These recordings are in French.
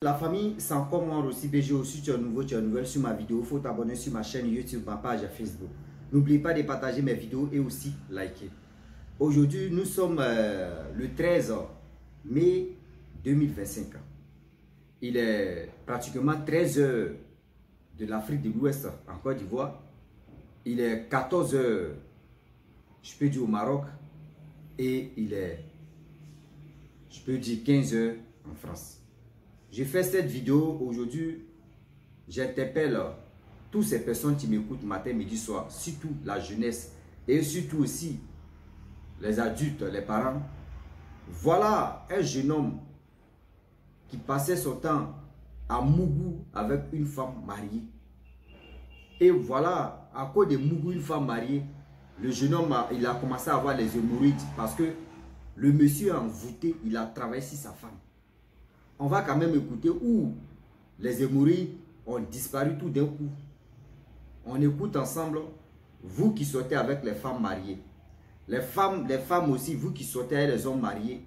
La famille, c'est encore moi aussi BG aussi, tu es nouveau, tu es nouvelle sur ma vidéo, il faut t'abonner sur ma chaîne YouTube, ma page Facebook. N'oublie pas de partager mes vidéos et aussi liker. Aujourd'hui, nous sommes le 13 mai 2025. Il est pratiquement 13 h de l'Afrique de l'Ouest en Côte d'Ivoire. Il est 14 h, je peux dire au Maroc, et il est, je peux dire 15 h en France. J'ai fait cette vidéo aujourd'hui, j'interpelle toutes ces personnes qui m'écoutent matin, midi, soir, surtout la jeunesse et surtout aussi les adultes, les parents. Voilà un jeune homme qui passait son temps à Mougou avec une femme mariée. Et voilà, à cause de Mougou, une femme mariée, le jeune homme il a commencé à avoir les hémorroïdes parce que le monsieur a envoûté, il a travaillé sur sa femme. On va quand même écouter où les hémorroïdes ont disparu tout d'un coup. On écoute ensemble, vous qui sortez avec les femmes mariées. Les femmes aussi, vous qui sortez avec les hommes mariés,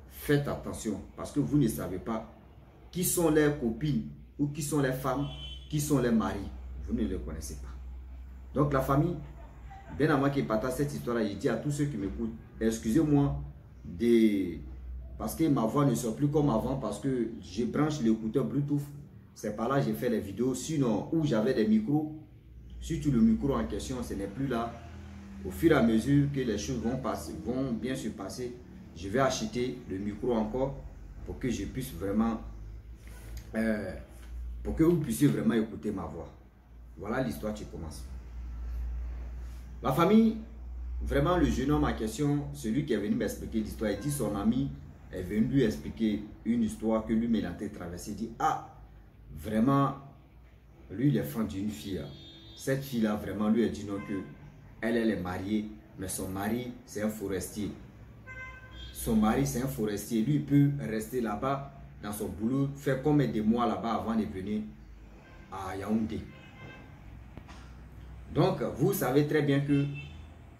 faites attention parce que vous ne savez pas qui sont leurs copines ou qui sont les femmes, qui sont les maris. Vous ne les connaissez pas. Donc la famille, bien avant qu'ils partagent cette histoire-là, je dis à tous ceux qui m'écoutent, excusez-moi parce que ma voix ne sort plus comme avant parce que je branche l'écouteur Bluetooth. C'est par là que j'ai fait les vidéos. Sinon, où j'avais des micros, surtout le micro en question, ce n'est plus là. Au fur et à mesure que les choses vont bien se passer, je vais acheter le micro encore pour que je puisse vraiment, pour que vous puissiez vraiment écouter ma voix. Voilà l'histoire qui commence. La famille, vraiment le jeune homme en question, celui qui est venu m'expliquer l'histoire, il dit son ami est venu lui expliquer une histoire que lui-même a traversée. Il dit, ah, vraiment, lui, il est fan d'une fille. Cette fille-là, vraiment, lui a dit non que elle est mariée, mais son mari, c'est un forestier. Son mari, c'est un forestier. Lui, il peut rester là-bas, dans son boulot, faire combien de mois là-bas avant de venir à Yaoundé. Donc, vous savez très bien que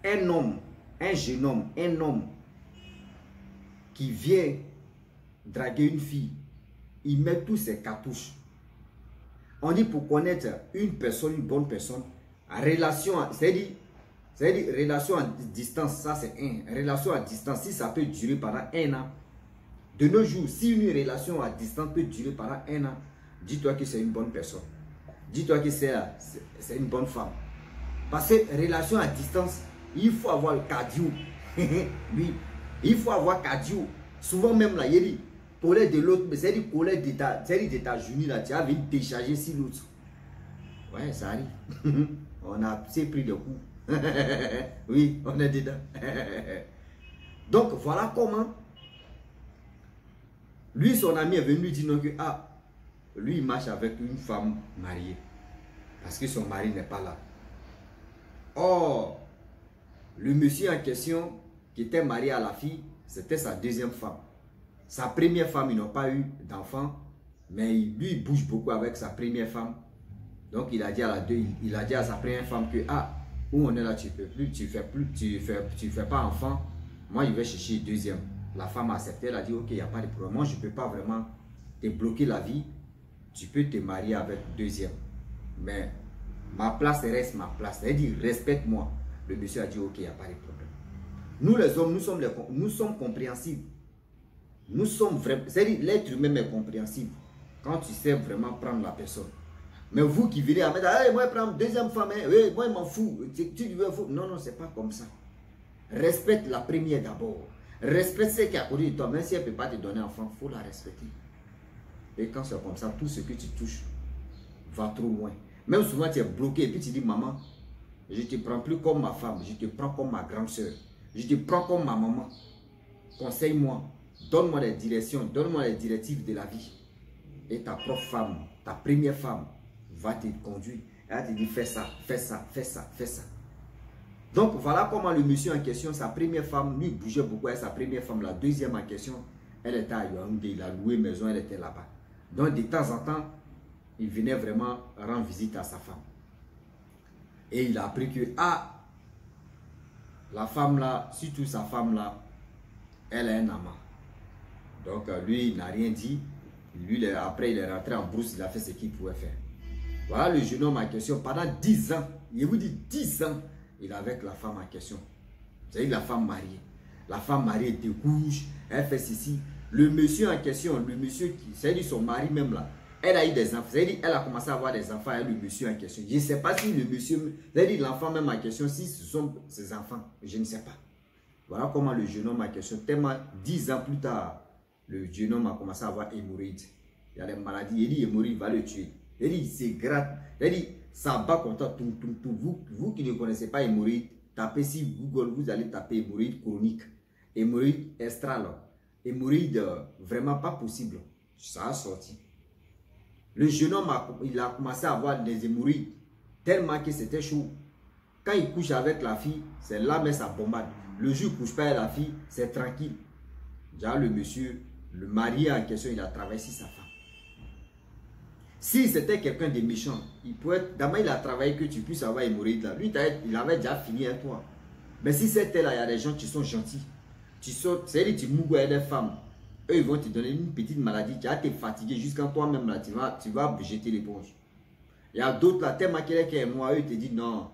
un homme, un jeune homme, un homme qui vient draguer une fille, il met tous ses cartouches. On dit pour connaître une personne, une bonne personne, relation, c'est-à-dire relation à distance, ça c'est un. Relation à distance, si ça peut durer pendant un an, de nos jours, si une relation à distance peut durer pendant un an, dis-toi que c'est une bonne personne. Dis-toi que c'est une bonne femme. Parce que relation à distance, il faut avoir le cardio. Oui. Il faut avoir cardio. Souvent même là, il dit, collègue de l'autre, mais c'est dit collègue d'États-Unis là, tu as envie de décharger sur l'autre. Ouais, ça arrive. On a pris de coups. Oui, on est dedans. Donc voilà comment lui, son ami est venu lui dire non que ah, lui il marche avec une femme mariée. Parce que son mari n'est pas là. Or, le monsieur en question qui était marié à la fille, c'était sa deuxième femme. Sa première femme, ils n'ont pas eu d'enfant, mais lui, il bouge beaucoup avec sa première femme. Donc, il a dit à sa première femme que, ah, où on est là, tu peux plus, tu fais pas enfant. Moi, je vais chercher une deuxième. La femme a accepté, elle a dit, ok, il n'y a pas de problème. Moi, je ne peux pas vraiment te bloquer la vie. Tu peux te marier avec deuxième. Mais ma place reste ma place. Elle dit, respecte-moi. Le monsieur a dit, ok, il n'y a pas de problème. Nous les hommes, nous sommes compréhensibles. Nous sommes vraiment, c'est-à-dire l'être humain est compréhensible quand tu sais vraiment prendre la personne. Mais vous qui venez à mettre, hey, moi je prends deuxième femme, hein, hey, moi je m'en fous, tu veux fou. Non, non, c'est pas comme ça. Respecte la première d'abord. Respecte ce qui est à côté de toi, même si elle ne peut pas te donner enfant, il faut la respecter. Et quand c'est comme ça, tout ce que tu touches va trop loin. Même souvent tu es bloqué et puis tu dis, maman, je ne te prends plus comme ma femme, je te prends comme ma grande soeur. Je te prends comme ma maman. Conseille-moi. Donne-moi les directions. Donne-moi les directives de la vie. Et ta propre femme, ta première femme, va te conduire. Elle va te dire, fais ça, fais ça, fais ça, fais ça. Donc, voilà comment le monsieur en question, sa première femme, lui bougeait beaucoup avec sa première femme. La deuxième en question, elle était à Yaoundé. Il a loué maison, elle était là-bas. Donc, de temps en temps, il venait vraiment rendre visite à sa femme. Et il a appris que, ah, la femme là, surtout sa femme là, elle a un amant. Donc lui, il n'a rien dit. Lui, après, il est rentré en brousse, il a fait ce qu'il pouvait faire. Voilà le jeune homme en question. Pendant 10 ans, je vous dis 10 ans, il est avec la femme en question. C'est-à-dire la femme mariée. La femme mariée découche, elle fait ceci. Le monsieur en question, le monsieur qui, c'est-à-dire son mari même là, elle a eu des enfants. C'est-à-dire elle a commencé à avoir des enfants avec le monsieur en question. Je ne sais pas si le monsieur, c'est-à-dire l'enfant même en question, si ce sont ses enfants. Je ne sais pas. Voilà comment le jeune homme en question, tellement 10 ans plus tard, le jeune homme a commencé à avoir hémorroïde. Il y a des maladies. Il dit hémorroïde va le tuer. Il dit c'est grave. Il dit ça bat comme ça. Vous qui ne connaissez pas hémorroïde, tapez sur Google, vous allez taper hémorroïde chronique. Hémorroïde extra. Hémorroïde vraiment pas possible. Ça a sorti. Le jeune homme il a commencé à avoir des hémorroïdes tellement que c'était chaud. Quand il couche avec la fille, c'est là mais ça bombarde. Le jour où il couche pas avec la fille, c'est tranquille. Déjà le monsieur, le marié en question, il a travaillé sur sa femme. Si c'était quelqu'un de méchant, il pouvait, d'abord il a travaillé que tu puisses avoir hémorroïde là. Lui, il avait déjà fini avec toi. Mais si c'était là, il y a des gens qui sont gentils. Tu sautes, c'est-à-dire tu mougoues avec des femmes. Eux, ils vont te donner une petite maladie qui a été fatigué jusqu'à toi-même là, tu vas jeter l'éponge. Il y a d'autres là, tellement qu'il est moi, eux, ils te disent non.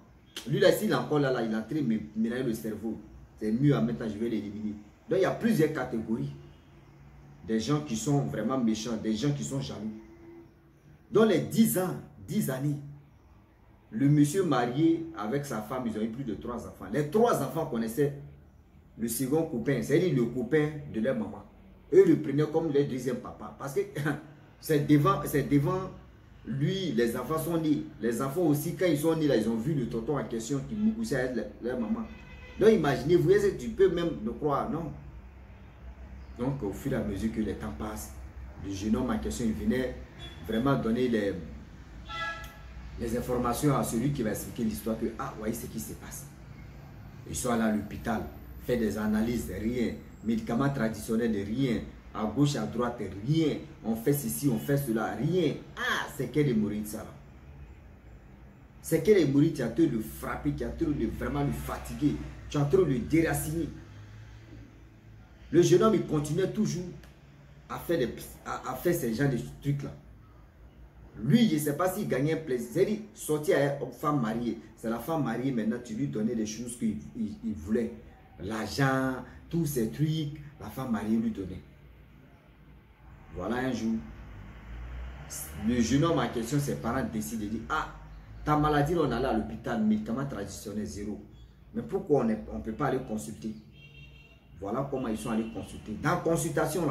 Lui là, s'il est encore là, il est en train de mélanger le cerveau. C'est mieux à maintenant, je vais l'éliminer. Donc il y a plusieurs catégories. Des gens qui sont vraiment méchants, des gens qui sont jaloux. Dans les 10 ans, 10 années, le monsieur marié avec sa femme, ils ont eu plus de 3 enfants. Les 3 enfants connaissaient le second copain, c'est-à-dire le copain de leur maman. Eux le prenaient comme leur deuxième papa. Parce que c'est devant lui, les enfants sont nés. Les enfants aussi, quand ils sont nés, là, ils ont vu le tonton en question qui mougoussait avec leur maman. Donc imaginez, vous voyez, tu peux même le croire, non? Donc au fur et à mesure que le temps passe, le jeune homme en question, il venait vraiment donner les informations à celui qui va expliquer l'histoire que, ah, voyez ce qui se passe. Ils sont allés à l'hôpital, fait des analyses, rien. Médicaments traditionnels, rien. À gauche, à droite, rien. On fait ceci, on fait cela, rien. Ah, c'est quel hémorroïde ça là? C'est quel hémorroïde qui a train de le frapper, qui a train de vraiment le fatiguer, qui a train de le déraciner. Le jeune homme, il continuait toujours à faire ces genres de trucs-là. Lui, je ne sais pas s'il gagnait un plaisir. C'est-à-dire, sortir avec une femme mariée. C'est la femme mariée, maintenant, tu lui donnais des choses qu'il voulait. L'argent, tous ces trucs, la femme mariée lui donnait. Voilà un jour, le jeune homme en question, ses parents décident de dire, ah, ta maladie, on allait à l'hôpital, médicaments traditionnels, zéro. Mais pourquoi on ne peut pas aller consulter? Voilà comment ils sont allés consulter. Dans consultation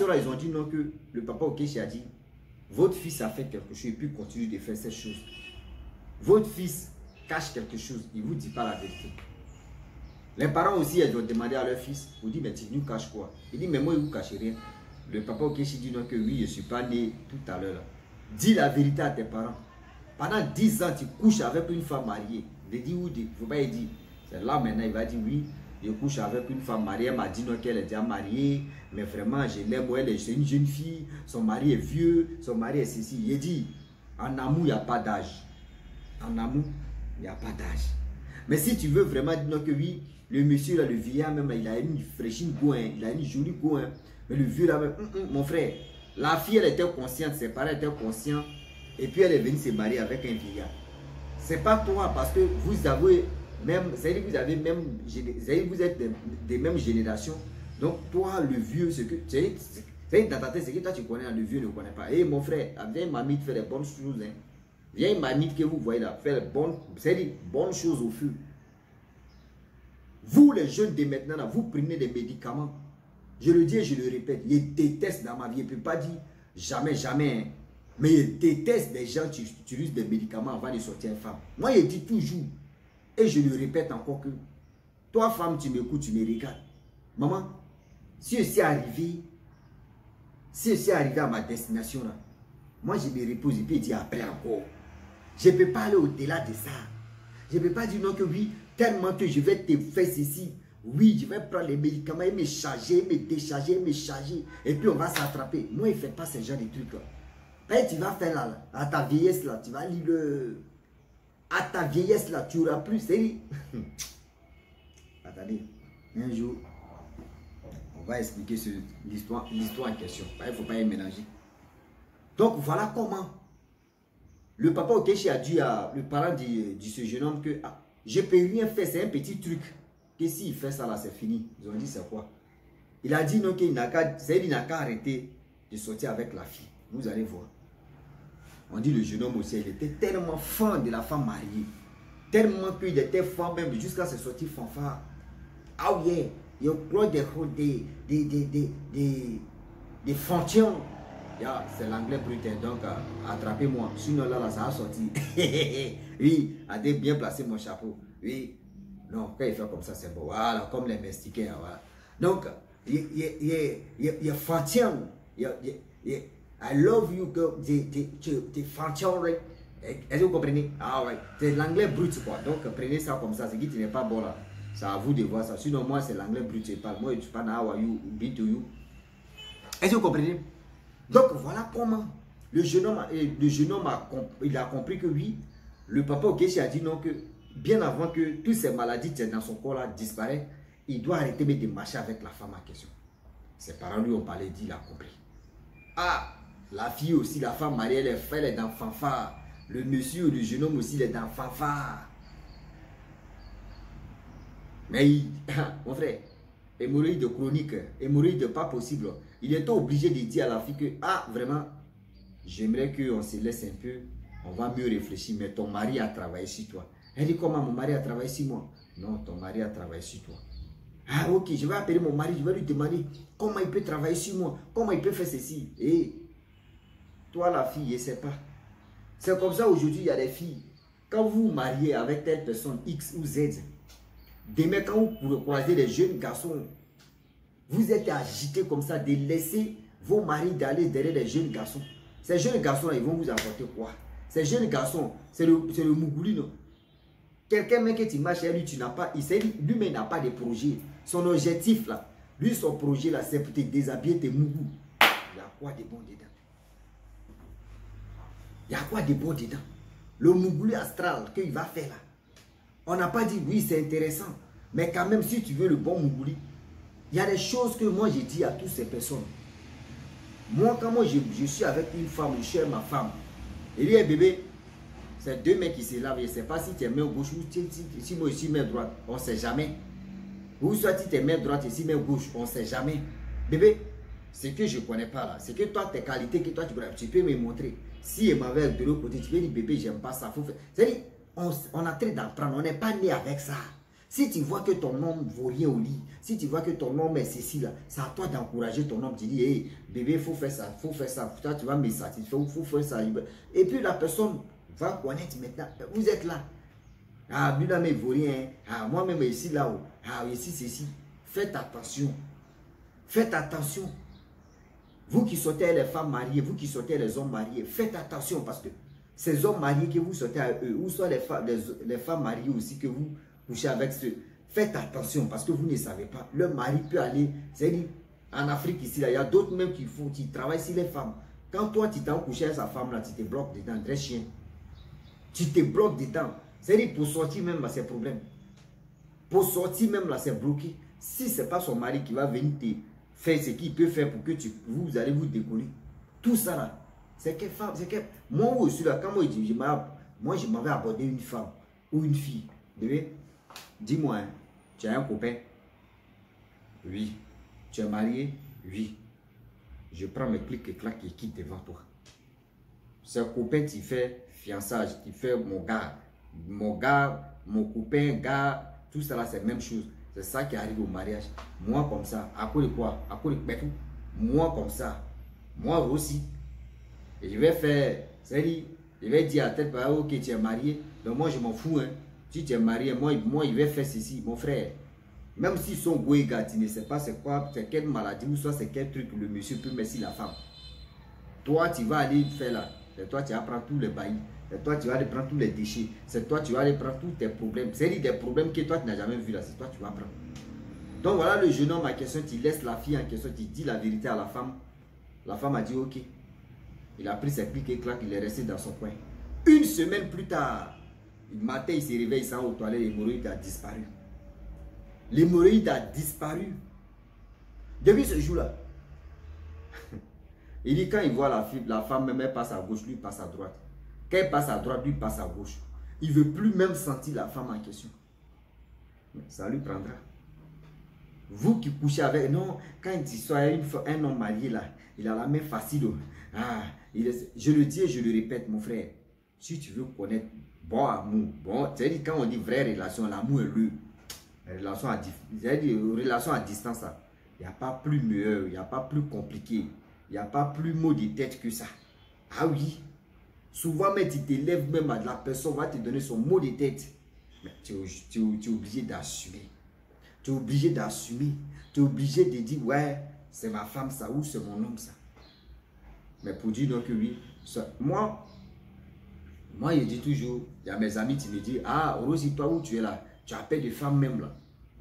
là, ils ont dit non, que le papa Okechi a dit, votre fils a fait quelque chose et puis continue de faire ces choses. Votre fils cache quelque chose, il ne vous dit pas la vérité. Les parents aussi, ils ont demandé à leur fils, vous dit, mais tu nous caches quoi? Il dit, mais moi, il ne vous cache rien. Le papa Okechi dit non, que oui, je ne suis pas né tout à l'heure. Dis la vérité à tes parents. Pendant 10 ans, tu couches avec une femme mariée. Il dit, où dit? Il ne faut pas dire. C'est là maintenant, il va dire, oui, je couche avec une femme mariée. Elle m'a dit non, qu'elle est déjà mariée. Mais vraiment, je l'aime. C'est une jeune fille. Son mari est vieux. Son mari est ceci. Il dit, en amour, il n'y a pas d'âge. En amour, il n'y a pas d'âge. Mais si tu veux vraiment dire non, que oui, le monsieur, là, le vieillard même, il a une fraîchine goût, il a une jolie goût. Mais le vieux là, mon frère, la fille, elle était consciente, ses parents étaient conscients. Et puis elle est venue se marier avec un vieillard. C'est pas toi, parce que vous avez même, c'est-à-dire que vous avez même, vous êtes des mêmes générations. Donc toi, le vieux, c'est que, c'est dans ta tête, c'est que toi tu connais, le vieux ne connaît pas. Et mon frère, viens mamite faire les bonnes choses. Hein. Viens mamite que vous voyez là, faire les bonnes choses au fur. Vous les jeunes de maintenant, là, vous prenez des médicaments. Je le dis et je le répète, je déteste dans ma vie, je ne peux pas dire jamais, jamais. Hein. Mais je déteste des gens qui utilisent des médicaments avant de sortir une femme. Moi, je dis toujours, et je le répète encore que, toi, femme, tu m'écoutes, tu me regardes. Maman, si je suis arrivé à ma destination, là, moi, je me repose et puis je dis après encore. Je ne peux pas aller au-delà de ça. Je ne peux pas dire non que oui, tellement que je vais te faire ceci. Oui, je vais prendre les médicaments et me charger, me décharger, me charger. Et puis on va s'attraper. Moi, je ne fais pas ce genre de trucs là. Et tu vas faire là, à ta vieillesse là, tu vas lire le... À ta vieillesse là, tu n'auras plus, c'est... Attendez, un jour, va expliquer l'histoire en question. Il ne faut pas y mélanger. Donc voilà comment le papa Okechi a dit à le parent de ce jeune homme que je ne peux rien faire, c'est un petit truc. Que s'il fait ça là, c'est fini. Ils ont dit c'est quoi? Il a dit non, qu'il n'a qu'à arrêter de sortir avec la fille. Vous allez voir. On dit le jeune homme aussi, il était tellement fan de la femme mariée. Tellement qu'il était fan même jusqu'à se sortir fanfare. Ah oui, il y a des frontières. Yeah, c'est l'anglais brut, donc attrapez-moi. Sinon là, ça a sorti. Oui, a bien placé mon chapeau. Oui, non, quand il fait comme ça, c'est bon. Voilà, comme les Mexicains. Voilà. Donc, il y a frontières. I love you, girl. Des frontières. Est-ce que vous comprenez? Ah ouais, c'est l'anglais brut quoi. Donc, prenez ça comme ça. C'est qui n'est pas bon là. C'est à vous de voir ça. Sinon, moi, c'est l'anglais brut. Je parle. Moi, je parle how are you, be to you. Est-ce que vous comprenez? Donc voilà comment le jeune homme il a compris que oui, le papa Okechi a dit non, que bien avant que toutes ces maladies dans son corps là disparaissent, il doit arrêter de marcher avec la femme en question. Ses parents lui ont parlé, dit, il a compris. Ah, la fille aussi, la femme mariée, elle est dans fanfare. Le monsieur, le jeune homme aussi, il est dans fanfare. Mais mon frère, hémorroïde chronique, hémorroïde pas possible. Il était obligé de dire à la fille que, vraiment, j'aimerais qu'on se laisse un peu, on va mieux réfléchir, mais ton mari a travaillé sur toi. Elle dit, comment mon mari a travaillé sur moi? Non, ton mari a travaillé sur toi. Ah ok, je vais appeler mon mari, je vais lui demander comment il peut travailler sur moi, comment il peut faire ceci. Et toi la fille, je ne sais pas. C'est comme ça aujourd'hui, il y a des filles. Quand vous vous mariez avec telle personne X ou Z, demain quand vous croisez les jeunes garçons, vous êtes agités comme ça de laisser vos maris d'aller derrière les jeunes garçons. Ces jeunes garçons-là, ils vont vous apporter quoi? Ces jeunes garçons, c'est le Mougouli, non? Quelqu'un même que tu marches avec lui, tu n'as pas, lui-même n'a pas de projet. Son objectif là, lui son projet là, c'est pour te déshabiller tes mougous. Il y a quoi de bon dedans? Il y a quoi de bon dedans? Le Mougouli astral qu'il va faire là. On n'a pas dit oui, c'est intéressant. Mais quand même, si tu veux le bon Mougouli, il y a des choses que moi j'ai dit à toutes ces personnes. Moi, quand moi je suis avec une femme, je suis avec ma femme. Et lui, bébé, c'est deux mecs qui se lavent. Je ne sais pas si tu es main gauche ou si moi je suis main droite. On ne sait jamais. Ou soit si tu es main droite et si main gauche, on ne sait jamais. Bébé, ce que je ne connais pas là, c'est que toi, tes qualités que toi tu peux me montrer. Si elle m'avait de l'autre côté, tu peux dire bébé, j'aime pas ça. C'est-à-dire, on a très d'apprendre. On n'est pas né avec ça. Si tu vois que ton homme ne vaut rien au lit, si tu vois que ton homme est ceci là, c'est à toi d'encourager ton homme. Tu dis, hey, bébé, il faut faire ça, il faut faire ça. Toi, tu vas me satisfaire, il faut faire ça. Et puis la personne va connaître maintenant. Vous êtes là. Ah, lui là, mais il vaut rien. Ah, moi-même ici là-haut. Ah, ici, ceci. Faites attention. Faites attention. Vous qui sortez les femmes mariées, vous qui sortez les hommes mariés, faites attention parce que ces hommes mariés que vous sortez à eux, ou soit les femmes mariées aussi que vous couchez avec ceux, faites attention parce que vous ne savez pas. Le mari peut aller, c'est-à-dire en Afrique ici, là, il y a d'autres même qui travaillent sur les femmes. Quand toi tu t'en couché avec sa femme là, tu te bloques dedans, très chien. Tu te bloques dedans. C'est-à-dire pour sortir même là, c'est problème. Pour sortir même là, c'est bloqué. Si ce n'est pas son mari qui va venir te faire ce qu'il peut faire pour que vous allez vous décoller. Tout ça là, c'est quelle femme, c'est quelle... Moi aussi là, quand moi je m'avais abordé une femme ou une fille. Bébé, dis-moi, hein, tu as un copain? Oui. Tu es marié? Oui. Je prends mes clics et claques et quitte devant toi. Ce copain, tu fais fiançage, tu fais mon gars, mon copain, gars, tout ça là, c'est la même chose. C'est ça qui arrive au mariage. Moi comme ça, à cause de quoi? À cause de Pétou. Moi comme ça, moi aussi. Et je vais faire, c'est-à-dire, je vais dire à telle personne, ok, tu es marié, donc moi je m'en fous, hein. Si tu es marié, moi il va faire ceci, mon frère. Même s'ils sont goégas, tu ne sais pas c'est quoi, c'est quelle maladie ou soit c'est quel truc le monsieur peut mettre sur la femme. Toi, tu vas aller faire là. C'est toi, tu vas prendre tous les baillis. C'est toi, tu vas aller prendre tous les déchets. C'est toi, tu vas aller prendre tous tes problèmes. C'est des problèmes que toi, tu n'as jamais vu là. C'est toi, tu vas prendre. Donc voilà le jeune homme en question, tu laisses la fille en question, tu dis la vérité à la femme. La femme a dit ok. Il a pris ses clics et claques, il est resté dans son coin. Une semaine plus tard, le matin, il se réveille, il s'en va aux toilettes, l'hémorroïde a disparu. L'hémorroïde a disparu. Depuis ce jour-là, il dit quand il voit la femme, même elle passe à gauche, lui passe à droite. Quand elle passe à droite, lui passe à gauche. Il ne veut plus même sentir la femme en question. Mais ça lui prendra. Vous qui couchez avec... Non, quand il soit un homme marié là, il a la main facile. Ah, je le dis et je le répète, mon frère. Si tu veux connaître bon amour, bon, c'est-à-dire quand on dit vraie relation, l'amour est le. Relation à distance, il n'y a pas plus meilleur, il n'y a pas plus compliqué, il n'y a pas plus mot de tête que ça. Ah oui, souvent même tu t'élèves même à la personne va te donner son mot de tête. Mais tu es obligé d'assumer. Tu es obligé d'assumer. Tu es obligé de dire, ouais, c'est ma femme ça ou c'est mon homme ça. Mais pour dire donc que oui, ça, moi je dis toujours, il y a mes amis qui me disent, ah, Rosie, toi où tu es là, tu as peur de femmes même là.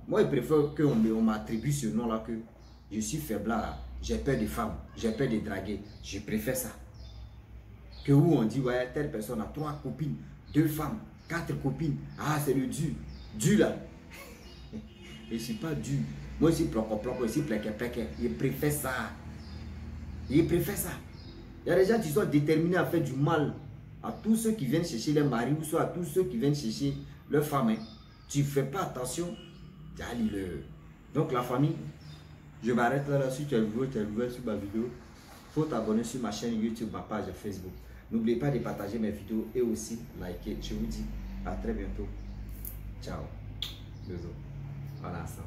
Moi, je préfère qu'on m'attribue ce nom-là que je suis faible là, j'ai peur des femmes, j'ai peur de draguer. Je préfère ça. Que où on dit, ouais, telle personne a 3 copines, 2 femmes, 4 copines. Ah, c'est le dur. Dur là. Je ne suis pas dur. Moi, je suis ploc-ploc, je suis plec-plec. Je préfère ça. Je préfère ça. Il y a des gens qui sont déterminés à faire du mal à tous ceux qui viennent chercher les maris ou soit à tous ceux qui viennent chercher leurs femmes. Tu ne fais pas attention. Donc la famille, je m'arrête là. Si tu es nouveau sur ma vidéo, il faut t'abonner sur ma chaîne YouTube, ma page Facebook. N'oubliez pas de partager mes vidéos et aussi liker. Je vous dis à très bientôt. Ciao. Bisous. Voilà ça.